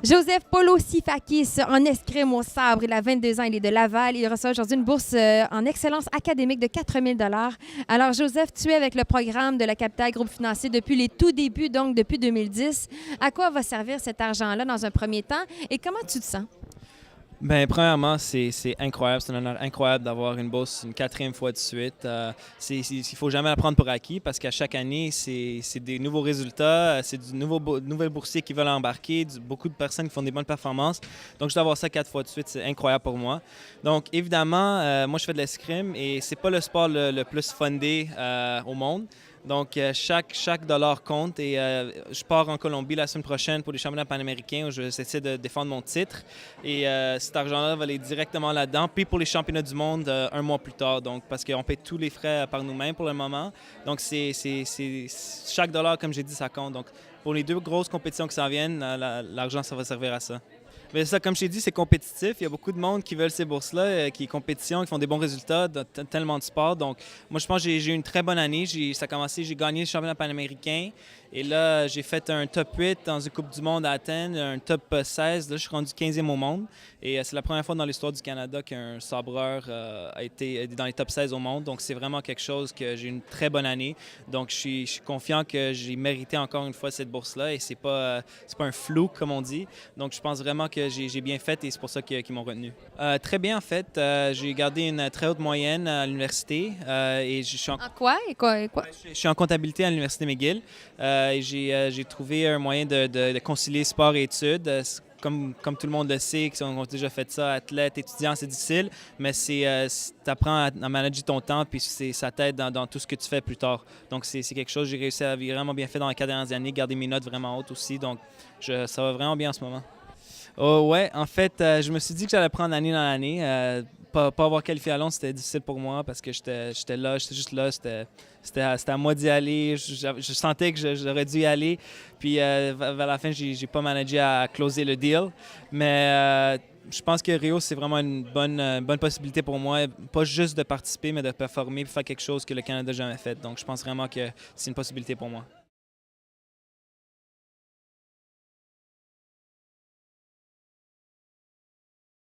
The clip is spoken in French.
Joseph Polosifakis, en escrime au sabre. Il a 22 ans, il est de Laval. Il reçoit aujourd'hui une bourse en excellence académique de 4 000 $. Alors, Joseph, tu es avec le programme de la Capitale Groupe Financier depuis les tout débuts, donc depuis 2010. À quoi va servir cet argent-là dans un premier temps et comment tu te sens? Bien, premièrement, c'est incroyable. C'est un honneur incroyable d'avoir une bourse une quatrième fois de suite. Il ne faut jamais la prendre pour acquis parce qu'à chaque année, c'est des nouveaux résultats, c'est de nouvelles boursiers qui veulent embarquer, beaucoup de personnes qui font des bonnes performances. Donc, juste d'avoir ça 4 fois de suite, c'est incroyable pour moi. Donc, évidemment, moi, je fais de l'escrime et c'est pas le sport le plus fundé au monde. Donc, chaque dollar compte et je pars en Colombie la semaine prochaine pour les championnats panaméricains où je vais essayer de défendre mon titre. Et cet argent-là va aller directement là-dedans. Puis pour les championnats du monde, un mois plus tard. Donc, parce qu'on paie tous les frais par nous-mêmes pour le moment. Donc, chaque dollar, comme j'ai dit, ça compte. Donc, pour les deux grosses compétitions qui s'en viennent, l'argent, ça va servir à ça. Mais ça, comme je t'ai dit, c'est compétitif. Il y a beaucoup de monde qui veulent ces bourses-là, qui compétition, qui font des bons résultats dans tellement de sports. Donc, moi, je pense que j'ai eu une très bonne année. Ça a commencé, j'ai gagné le championnat panaméricain. Et là, j'ai fait un top 8 dans une Coupe du monde à Athènes, un top 16. Là, je suis rendu 15e au monde. Et c'est la première fois dans l'histoire du Canada qu'un sabreur a été dans les top 16 au monde. Donc, c'est vraiment quelque chose que j'ai une très bonne année. Donc, je suis confiant que j'ai mérité encore une fois cette bourse-là. Et c'est pas un flou, comme on dit. Donc, je pense vraiment que j'ai bien fait et c'est pour ça qu'ils m'ont retenu. Très bien, en fait. J'ai gardé une très haute moyenne à l'université. Et je suis En quoi? Et quoi? Je suis en comptabilité à l'Université McGill. Et j'ai trouvé un moyen de concilier sport et études. Comme tout le monde le sait, qui ont déjà fait ça, athlète, étudiant, c'est difficile, mais tu apprends à manager ton temps, puis ça t'aide dans tout ce que tu fais plus tard. Donc, c'est quelque chose que j'ai réussi à vraiment bien fait dans les 4 dernières années, garder mes notes vraiment hautes aussi. Donc, ça va vraiment bien en ce moment. Oh, ouais, en fait, je me suis dit que j'allais prendre année dans l'année. Pas avoir qualifié à Londres, c'était difficile pour moi parce que j'étais là, j'étais juste là. C'était à moi d'y aller. Je sentais que j'aurais dû y aller. Puis vers la fin, j'ai pas managé à closer le deal. Mais je pense que Rio, c'est vraiment une bonne possibilité pour moi. Pas juste de participer, mais de performer et faire quelque chose que le Canada n'a jamais fait. Donc, je pense vraiment que c'est une possibilité pour moi.